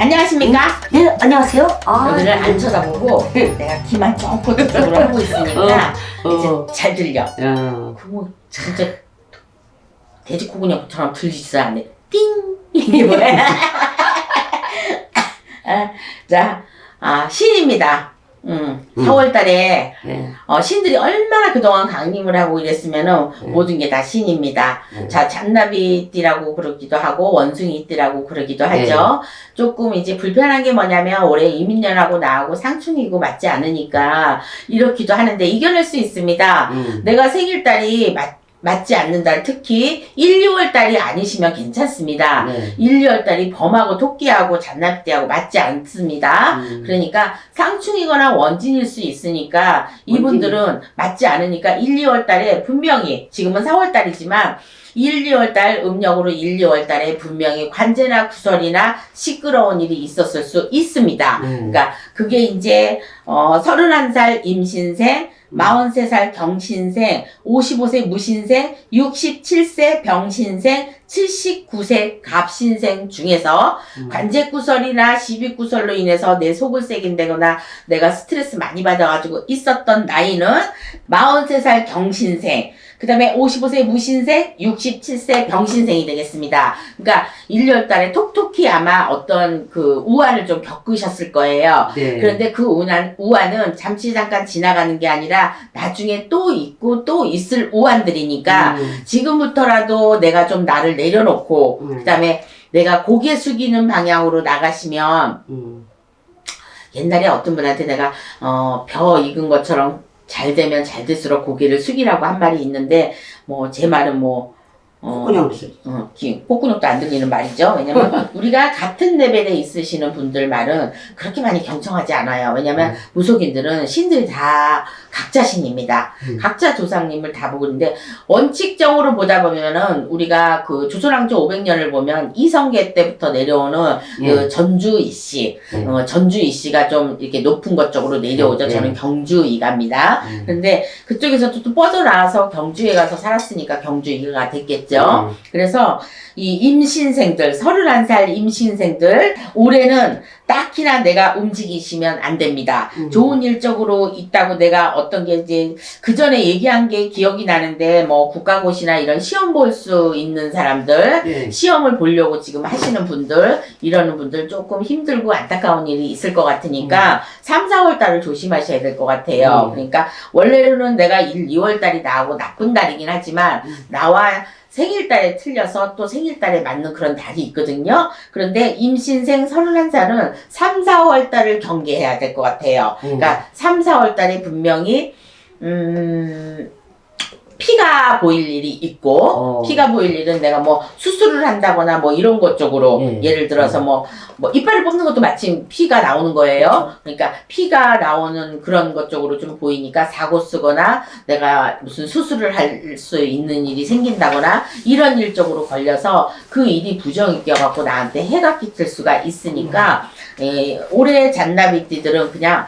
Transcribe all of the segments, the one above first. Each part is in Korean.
안녕하십니까? 네, 안녕하세요. 여기를 안 쳐다보고 내가 귀만 쫑긋 쪽으로 하고 있으니까 이제 잘 들려. 그거 진짜 돼지코근육처럼 들리지도 않네. 띵! 이게 뭐야? 자, 신입니다. 4월 달에 신들이 얼마나 그동안 강림을 하고 이랬으면은 모든 게 다 신입니다. 자, 잔나비띠라고 그러기도 하고 원숭이띠라고 그러기도 하죠. 조금 이제 불편한 게 뭐냐면 올해 이민년하고 나하고 상충이고 맞지 않으니까 이렇기도 하는데 이겨낼 수 있습니다. 내가 생일달이 맞지 않는 달, 특히 1, 2월 달이 아니시면 괜찮습니다. 1, 2월 달이 범하고 토끼하고 잔나비띠하고 맞지 않습니다. 그러니까 상충이거나 원진일 수 있으니까 이분들은 맞지 않으니까 1, 2월 달에 분명히 지금은 4월 달이지만 1, 2월 달 음력으로 1, 2월 달에 분명히 관제나 구설이나 시끄러운 일이 있었을 수 있습니다. 그러니까 그게 이제 31살 임신생, 43살 경신생, 55세 무신생, 67세 병신생, 79세 갑신생 중에서 관제구설이나 시비구설로 인해서 내 속을 새긴다거나 내가 스트레스 많이 받아가지고 있었던 나이는 43살 경신생, 그 다음에 55세 무신생, 67세 병신생이 되겠습니다. 그러니까 1, 2월 달에 톡톡히 아마 어떤 그 우환을 좀 겪으셨을 거예요. 그런데 그 우환은 잠시 잠깐 지나가는 게 아니라 나중에 또 있고 또 있을 우환들이니까 지금부터라도 내가 좀 나를 내려놓고 그 다음에 내가 고개 숙이는 방향으로 나가시면 옛날에 어떤 분한테 내가 벼 익은 것처럼 잘 되면 잘 될수록 고개를 숙이라고 한 말이 있는데 제 말은 콧구녕도 안 들리는 말이죠. 왜냐면 우리가 같은 레벨에 있으시는 분들 말은 그렇게 많이 경청하지 않아요. 왜냐면 무속인들은 신들이 다 각자 신입니다. 각자 조상님을 다 보고 있는데 원칙적으로 보다 보면은 우리가 그 조선왕조 500년을 보면 이성계 때부터 내려오는 그 전주이씨, 전주이씨가 좀 이렇게 높은 것 쪽으로 내려오죠. 저는 경주이가입니다. 그런데 그쪽에서 또 뻗어나와서 경주에 가서 살았으니까 경주이가 됐겠죠. 그래서 이 임신생들, 31살 임신생들 올해는 딱히나 내가 움직이시면 안 됩니다. 좋은 일적으로 있다고 내가 어떤 게 이제 그 전에 얘기한 게 기억이 나는데 국가고시나 이런 시험 볼 수 있는 사람들, 시험을 보려고 지금 하시는 분들, 이러는 분들 조금 힘들고 안타까운 일이 있을 것 같으니까 3, 4월 달을 조심하셔야 될 것 같아요. 그러니까 원래는 내가 1, 2월 달이 나하고 나쁜 달이긴 하지만 나와 생일달에 틀려서 또 생일달에 맞는 그런 달이 있거든요. 그런데 임신생 31살은 3, 4월 달을 경계해야 될 것 같아요. 그러니까 3, 4월 달에 분명히 피가 보일 일이 있고 피가 보일 일은 내가 수술을 한다거나 이런 것 쪽으로 예를 들어서 이빨을 뽑는 것도 마침 피가 나오는 거예요. 그러니까 피가 나오는 그런 것 쪽으로 좀 보이니까 사고 쓰거나 내가 무슨 수술을 할 수 있는 일이 생긴다거나 이런 일 쪽으로 걸려서 그 일이 부정이 껴갖고 나한테 해가 끼칠 수가 있으니까 올해 잔나비띠들은 그냥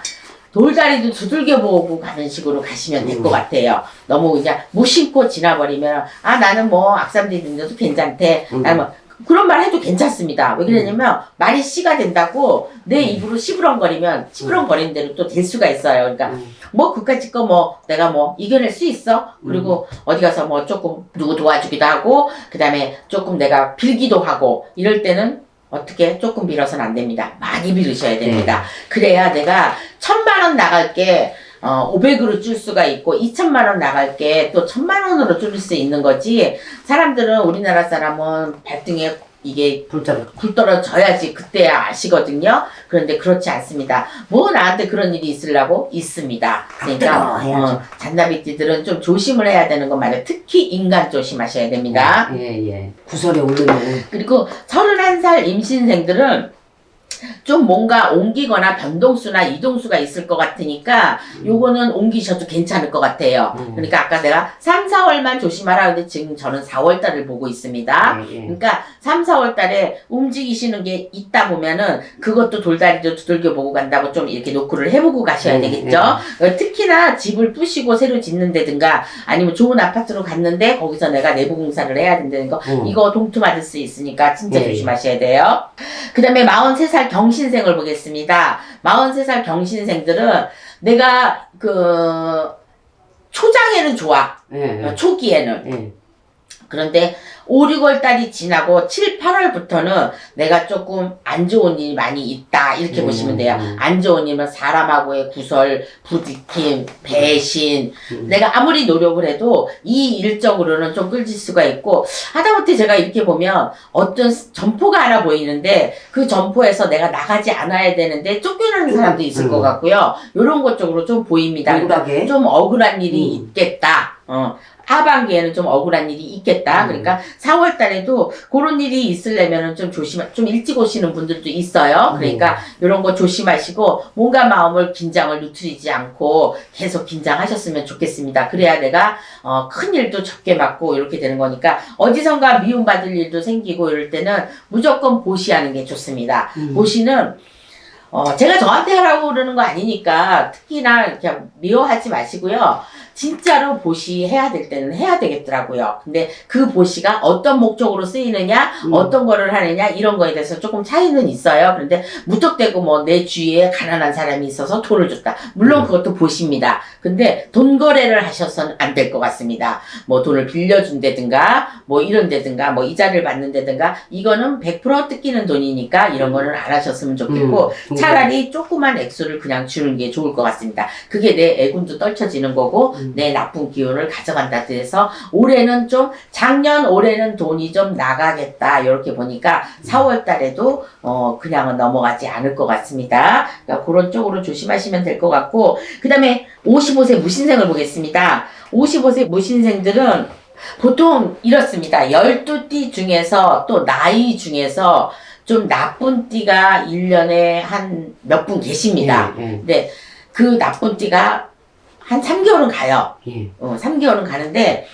돌다리도 두들겨 보고 가는 식으로 가시면 될 것 같아요. 너무 그냥 무심코 지나버리면 나는 악삼디 등져도 괜찮대. 나는 그런 말 해도 괜찮습니다. 왜 그러냐면 말이 씨가 된다고 내 입으로 시부렁거리면 시부렁거리는 대로 또 될 수가 있어요. 그러니까 그까짓 거 내가 이겨낼 수 있어. 그리고 어디 가서 조금 누구 도와주기도 하고 그 다음에 조금 내가 빌기도 하고 이럴 때는 어떻게 조금 빌어서는 안 됩니다. 많이 빌으셔야 됩니다. 그래야 내가 1,000,000원 나갈 게 500으로 줄 수가 있고 2,000,000원 나갈 게 또 1,000,000원으로 줄일 수 있는 거지. 사람들은 우리나라 사람은 발등에 이게 불 떨어져야지 그때야 아시거든요. 그런데 그렇지 않습니다. 나한테 그런 일이 있으려고 있습니다. 그러니까 잔나비띠들은 좀 조심을 해야 되는 것 말이에요. 특히 인간 조심하셔야 됩니다. 구설에 오르면 그리고 31살 임신생들은 좀 뭔가 옮기거나 변동수나 이동수가 있을 것 같으니까 요거는 옮기셔도 괜찮을 것 같아요. 그러니까 아까 내가 3, 4월만 조심하라 근데 지금 저는 4월 달을 보고 있습니다. 그러니까 3, 4월 달에 움직이시는 게 있다 보면은 그것도 돌다리도 두들겨 보고 간다고 좀 이렇게 노크를 해보고 가셔야 되겠죠. 특히나 집을 부시고 새로 짓는다든가 아니면 좋은 아파트로 갔는데 거기서 내가 내부 공사를 해야 된다는 거 이거 동투 맞을 수 있으니까 진짜 조심하셔야 돼요. 그 다음에 43살 경신생을 보겠습니다. 43살 경신생들은 내가 초장에는 좋아. 초기에는. 그런데 5, 6월 달이 지나고 7, 8월부터는 내가 조금 안 좋은 일이 많이 있다. 이렇게 보시면 돼요. 안 좋은 일은 사람하고의 구설, 부딪힘, 배신. 내가 아무리 노력을 해도 이 일적으로는 좀 끌질 수가 있고, 하다못해 제가 이렇게 보면 어떤 점포가 하나 보이는데 그 점포에서 내가 나가지 않아야 되는데 쫓겨나는 사람도 있을 것 같고요. 요런 것 쪽으로 좀 보입니다. 그러니까 좀 억울한 일이 있겠다. 하반기에는 좀 억울한 일이 있겠다. 그러니까 4월 달에도 그런 일이 있으려면은 좀 좀 일찍 오시는 분들도 있어요. 그러니까 이런 거 조심하시고 뭔가 마음을 긴장을 누트리지 않고 계속 긴장하셨으면 좋겠습니다. 그래야 내가 큰 일도 적게 맞고 이렇게 되는 거니까 어디선가 미움받을 일도 생기고 이럴 때는 무조건 보시하는 게 좋습니다. 보시는 제가 저한테 하라고 그러는 거 아니니까 특히나 그냥 미워하지 마시고요. 진짜로 보시 해야 될 때는 해야 되겠더라고요. 근데 그 보시가 어떤 목적으로 쓰이느냐, 어떤 거를 하느냐, 이런 거에 대해서 조금 차이는 있어요. 그런데 무턱대고 뭐 내 주위에 가난한 사람이 있어서 돈을 줬다. 물론 그것도 보시입니다. 근데 돈 거래를 하셔서는 안 될 것 같습니다. 뭐 돈을 빌려준다든가, 뭐 이런 데든가, 뭐 이자를 받는다든가, 이거는 100% 뜯기는 돈이니까 이런 거는 안 하셨으면 좋겠고, 차라리 조그만 액수를 그냥 주는 게 좋을 것 같습니다. 그게 내 애군도 떨쳐지는 거고, 내 나쁜 기운을 가져간다 해서 올해는 좀 올해는 돈이 좀 나가겠다 이렇게 보니까 4월 달에도 그냥은 넘어가지 않을 것 같습니다. 그러니까 그런 쪽으로 조심하시면 될 것 같고, 그 다음에 55세 무신생을 보겠습니다. 55세 무신생들은 보통 이렇습니다. 12띠 중에서 또 나이 중에서 좀 나쁜 띠가 1년에 한 몇 분 계십니다. 근데 그 나쁜 띠가 한 3개월은 가요. 3개월은 가는데,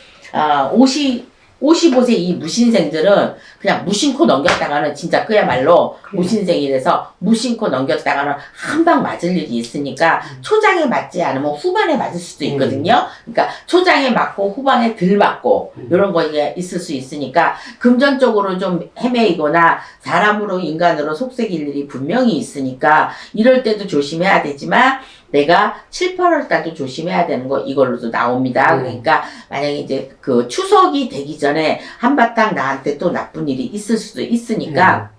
55세 이 무신생들은 그냥 무심코 넘겼다가는 진짜 그야말로 무신생이라서 무심코 넘겼다가는 한 방 맞을 일이 있으니까 초장에 맞지 않으면 후반에 맞을 수도 있거든요. 그러니까 초장에 맞고 후반에 덜 맞고 이런 거가 있을 수 있으니까 금전적으로 좀 헤매이거나 사람으로 인간으로 속색일 일이 분명히 있으니까 이럴 때도 조심해야 되지만 내가 7, 8월 달도 조심해야 되는 거 이걸로도 나옵니다. 그러니까 만약에 이제 그 추석이 되기 전에 한바탕 나한테 또 나쁜 일이 있을 수도 있으니까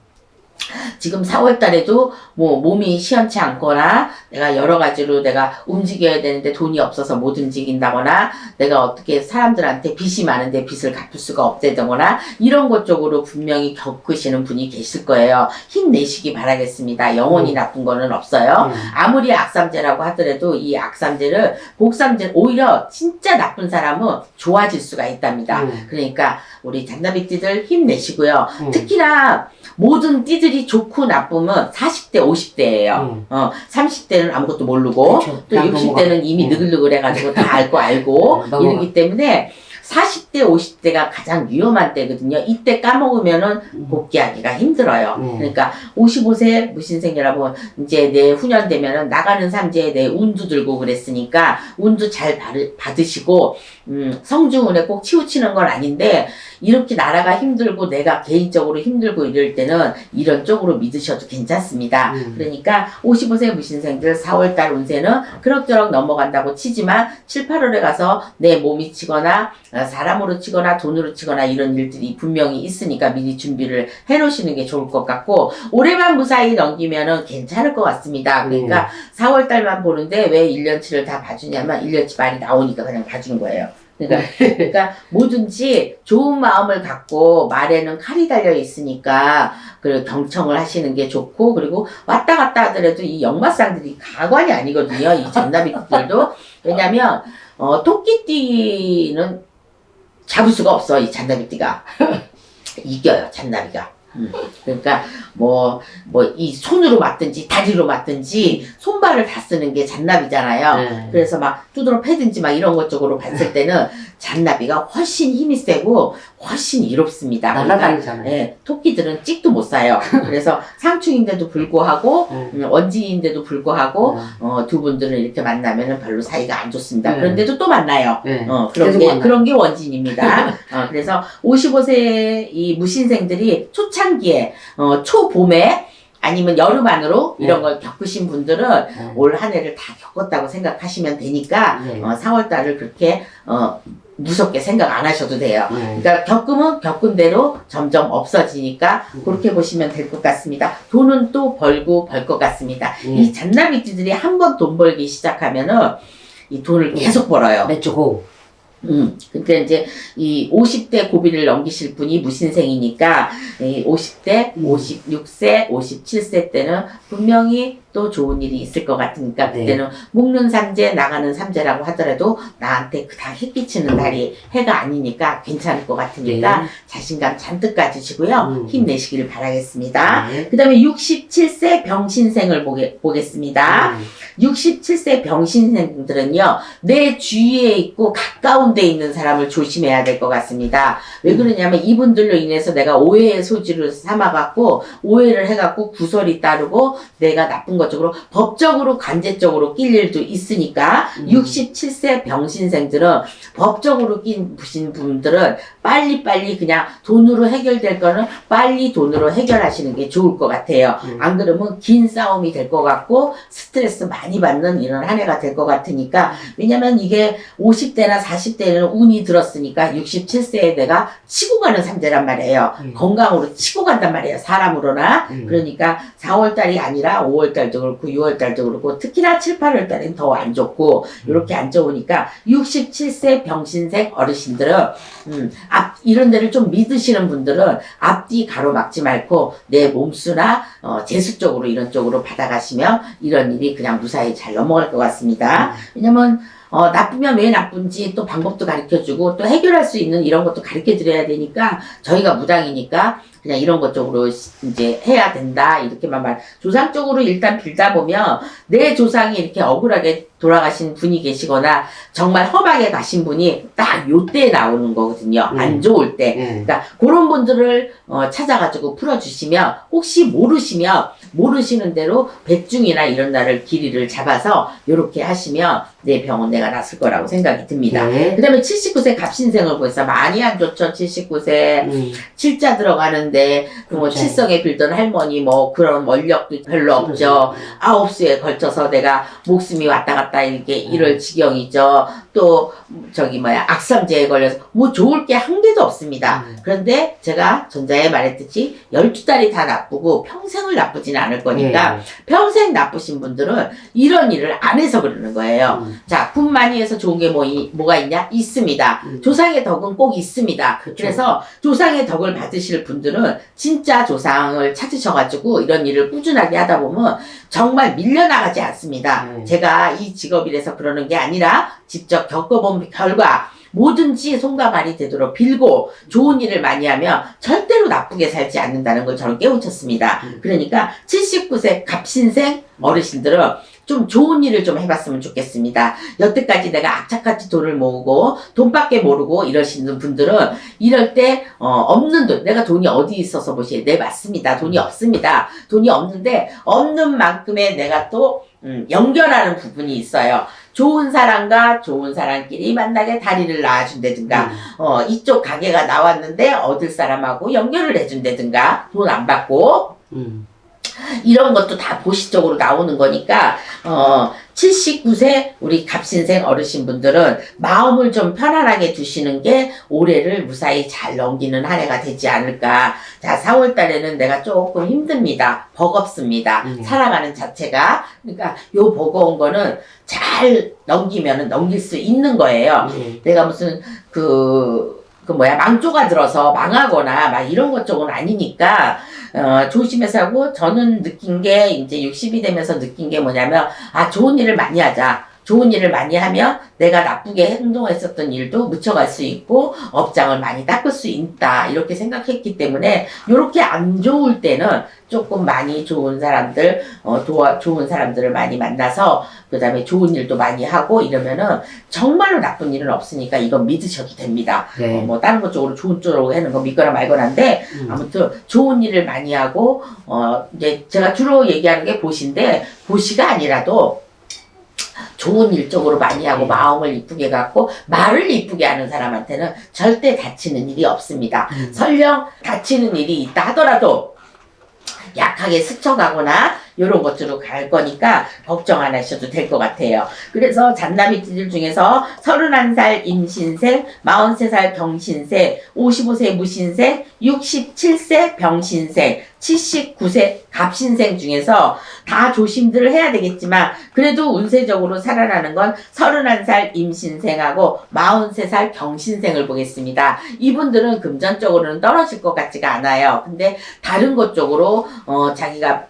지금 4월 달에도 뭐 몸이 시원치 않거나 내가 여러 가지로 내가 움직여야 되는데 돈이 없어서 못 움직인다거나 내가 어떻게 사람들한테 빚이 많은데 빚을 갚을 수가 없다거나 이런 것 쪽으로 분명히 겪으시는 분이 계실 거예요. 힘내시기 바라겠습니다. 영원히 나쁜 거는 없어요. 아무리 악삼제라고 하더라도 이 악삼제를 복삼제 오히려 진짜 나쁜 사람은 좋아질 수가 있답니다. 그러니까 우리 잔나비띠들 힘내시고요. 특히나 모든 띠들이 좋고 나쁘면 40대, 50대예요. 30대는 아무것도 모르고 그쵸. 또 60대는 이미 느글느글해가지고 다 알고 이러기 때문에 40대, 50대가 가장 위험한 때거든요. 이때 까먹으면은 복귀하기가 힘들어요. 그러니까 55세 무신생 여러분, 이제 내 후년 되면은 나가는 삼재에 내 운도 들고 그랬으니까 운도 잘 받으시고, 성주운에 꼭 치우치는 건 아닌데, 이렇게 나라가 힘들고 내가 개인적으로 힘들고 이럴 때는 이런 쪽으로 믿으셔도 괜찮습니다. 그러니까 55세 무신생들 4월달 운세는 그럭저럭 넘어간다고 치지만 7, 8월에 가서 내 몸이 치거나 사람으로 치거나 돈으로 치거나 이런 일들이 분명히 있으니까 미리 준비를 해 놓으시는 게 좋을 것 같고, 올해만 무사히 넘기면은 괜찮을 것 같습니다. 그러니까 4월달만 보는데 왜 1년치를 다 봐주냐면 1년치 말이 나오니까 그냥 봐주는 거예요. 그러니까 뭐든지 좋은 마음을 갖고 말에는 칼이 달려 있으니까 그 경청을 하시는 게 좋고, 그리고 왔다 갔다 하더라도 이 역마상들이 가관이 아니거든요. 이 잔나비들도. 왜냐면 토끼띠는 잡을 수가 없어. 이 잔나비띠가 이겨요. 잔나비가. 그러니까 이 손으로 맞든지 다리로 맞든지 손발을 다 쓰는 게 잔나비잖아요. 그래서 막 두드러 패든지 막 이런 것 쪽으로 봤을 때는 잔나비가 훨씬 힘이 세고 훨씬 이롭습니다. 날아다니잖아요. 예, 토끼들은 찍도 못 쏴요. 그래서 상충인데도 불구하고 원지인데도 불구하고 두 분들은 이렇게 만나면은 별로 사이가 안 좋습니다. 그런데도 또 만나요. 그런 게 원진입니다. 그래서 55세 이 무신생들이 초창기에 초봄에 아니면 여름 안으로 이런 걸 겪으신 분들은 올 한 해를 다 겪었다고 생각하시면 되니까 4월달을 그렇게 무섭게 생각 안 하셔도 돼요. 그러니까 겪으면 겪은 대로 점점 없어지니까 그렇게 보시면 될 것 같습니다. 돈은 또 벌고 벌 것 같습니다. 이 잔나비띠들이 한 번 돈 벌기 시작하면은 이 돈을 계속 벌어요. 맺주고. 근데 이제 이 50대 고비를 넘기실 분이 무신생이니까 이 50대, 56세, 57세 때는 분명히 또 좋은 일이 있을 것 같으니까 그때는 먹는 삼재, 나가는 삼재라고 하더라도 나한테 그닥 해 끼치는 달이 해가 아니니까 괜찮을 것 같으니까 자신감 잔뜩 가지시고요. 힘내시길 바라겠습니다. 그 다음에 67세 병신생을 보겠습니다. 67세 병신생들은요, 내 주위에 있고 가까운 데 있는 사람을 조심해야 될 것 같습니다. 왜 그러냐면 이분들로 인해서 내가 오해의 소지를 삼아갖고, 오해를 해갖고 구설이 따르고, 내가 나쁜 것적으로, 법적으로, 간제적으로 낄 일도 있으니까, 67세 병신생들은 법적으로 낀 분들은 빨리빨리 그냥 돈으로 해결될 거는 빨리 돈으로 해결하시는 게 좋을 것 같아요. 안 그러면 긴 싸움이 될 것 같고, 스트레스 많이 받는 이런 한 해가 될 것 같으니까, 왜냐면 이게 50대나 40대는 운이 들었으니까 67세에 내가 치고 가는 삼재란 말이에요. 건강으로 치고 간단 말이에요. 사람으로나. 그러니까 4월달이 아니라 5월달도 그렇고 6월달도 그렇고 특히나 7, 8월달은 더 안 좋고 이렇게 안 좋으니까 67세 병신생 어르신들은 이런 데를 좀 믿으시는 분들은 앞뒤 가로막지 말고 내 몸수나 재수 쪽으로 이런 쪽으로 받아가시면 이런 일이 그냥 무사히 잘 넘어갈 것 같습니다. 왜냐면 나쁘면 왜 나쁜지 또 방법도 가르쳐주고 또 해결할 수 있는 이런 것도 가르쳐드려야 되니까 저희가 무당이니까 그냥 이런 것 쪽으로 이제 해야 된다 이렇게만 조상 쪽으로 일단 빌다 보면 내 조상이 이렇게 억울하게 돌아가신 분이 계시거나 정말 험하게 가신 분이 딱 요때 나오는 거거든요. 안 좋을 때. 그러니까 그런 분들을 찾아가지고 풀어주시면 혹시 모르시는 대로 백중이나 이런 날을 길이를 잡아서 요렇게 하시면 내 병은 내가 낫을 거라고 생각이 듭니다. 그 다음에 79세 갑신생을 보면서 많이 안 좋죠. 79세 칠자 들어가는데 뭐 칠성에 빌던 할머니 뭐 그런 원력도 별로 없죠. 9수에 걸쳐서 내가 목숨이 왔다 갔다 이렇게 이럴 지경이죠. 또 악삼제에 걸려서 뭐 좋을 게 한 개도 없습니다. 그런데 제가 전자에 말했듯이 12달이 다 나쁘고 평생을 나쁘진 않을 거니까 평생 나쁘신 분들은 이런 일을 안 해서 그러는 거예요. 자, 군 많이 해서 좋은 게 뭐가 있냐? 있습니다. 조상의 덕은 꼭 있습니다. 그래서 조상의 덕을 받으실 분들은 진짜 조상을 찾으셔가지고 이런 일을 꾸준하게 하다 보면 정말 밀려나가지 않습니다. 제가 이 직업이라서 그러는 게 아니라 직접 겪어본 결과 뭐든지 손과 발이 되도록 빌고 좋은 일을 많이 하면 절대로 나쁘게 살지 않는다는 걸 저는 깨우쳤습니다. 그러니까 79세 갑신생 어르신들은 좀 좋은 일을 좀 해봤으면 좋겠습니다. 여태까지 내가 악착같이 돈을 모으고 돈밖에 모르고 이러시는 분들은 이럴 때 없는 돈, 내가 돈이 어디 있어서 보시에 네 맞습니다. 돈이 없습니다. 돈이 없는데 없는 만큼의 내가 또 연결하는 부분이 있어요. 좋은 사람과 좋은 사람끼리 만나게 다리를 놔준다든가 이쪽 가게가 나왔는데 얻을 사람하고 연결을 해준다든가 돈 안 받고 이런 것도 다 보시적으로 나오는 거니까 79세 우리 갑신생 어르신분들은 마음을 좀 편안하게 두시는 게 올해를 무사히 잘 넘기는 한 해가 되지 않을까. 자, 4월 달에는 내가 조금 힘듭니다. 버겁습니다. 살아가는 자체가. 그러니까 요 버거운 거는 잘 넘기면은 넘길 수 있는 거예요. 내가 무슨 망조가 들어서 망하거나 막 이런 것 쪽은 아니니까 조심해서 하고 저는 느낀 게 이제 60이 되면서 느낀 게 뭐냐면 좋은 일을 많이 하자. 좋은 일을 많이 하면 내가 나쁘게 행동했었던 일도 묻혀갈 수 있고 업장을 많이 닦을 수 있다 이렇게 생각했기 때문에 이렇게 안 좋을 때는 조금 많이 좋은 사람들 좋은 사람들을 많이 만나서 그 다음에 좋은 일도 많이 하고 이러면은 정말로 나쁜 일은 없으니까 이건 믿으셔도 됩니다. 뭐 다른 것 쪽으로 좋은 쪽으로 하는 거 믿거나 말거나인데 아무튼 좋은 일을 많이 하고 이제 제가 주로 얘기하는 게 보시인데 보시가 아니라도 좋은 일 쪽으로 많이 하고 마음을 이쁘게 갖고 말을 이쁘게 하는 사람한테는 절대 다치는 일이 없습니다. 설령 다치는 일이 있다 하더라도 약한 약하게 스쳐가거나 이런 것들로 갈 거니까 걱정 안 하셔도 될 것 같아요. 그래서 잔나비띠들 중에서 31살 임신생, 43살 병신생, 55세 무신생, 67세 병신생, 79세 갑신생 중에서 다 조심들을 해야 되겠지만 그래도 운세적으로 살아나는 건 31살 임신생하고 43살 병신생을 보겠습니다. 이분들은 금전적으로는 떨어질 것 같지가 않아요. 근데 다른 것 쪽으로 자기가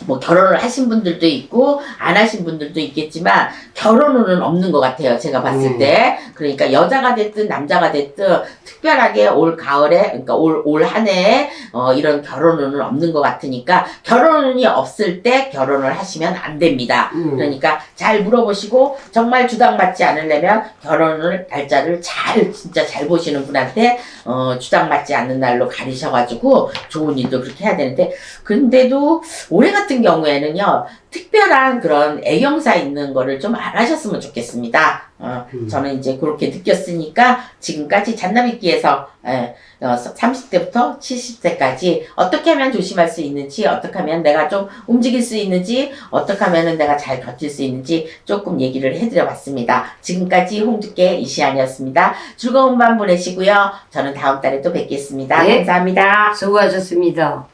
뭐 결혼을 하신 분들도 있고 안 하신 분들도 있겠지만 결혼은 없는 것 같아요. 제가 봤을 때. 그러니까 여자가 됐든 남자가 됐든 특별하게 올 가을에 그러니까 올 한 해에 이런 결혼은 없는 것 같으니까 결혼운이 없을 때 결혼을 하시면 안 됩니다. 그러니까 잘 물어보시고 정말 주당맞지 않으려면 결혼을 날짜를 진짜 잘 보시는 분한테 주당맞지 않는 날로 가리셔가지고 좋은 일도 그렇게 해야 되는데 근데도 올해 같은 경우에는요 특별한 그런 애경사 있는 거를 좀 안 하셨으면 좋겠습니다. 저는 이제 그렇게 느꼈으니까 지금까지 잔나비끼에서 30대부터 70대까지 어떻게 하면 조심할 수 있는지 어떻게 하면 내가 좀 움직일 수 있는지 어떻게 하면 내가 잘 버틸 수 있는지 조금 얘기를 해드려 봤습니다. 지금까지 홍두깨 이시안이었습니다. 즐거운 밤 보내시고요. 저는 다음 달에 또 뵙겠습니다. 네. 감사합니다. 수고하셨습니다.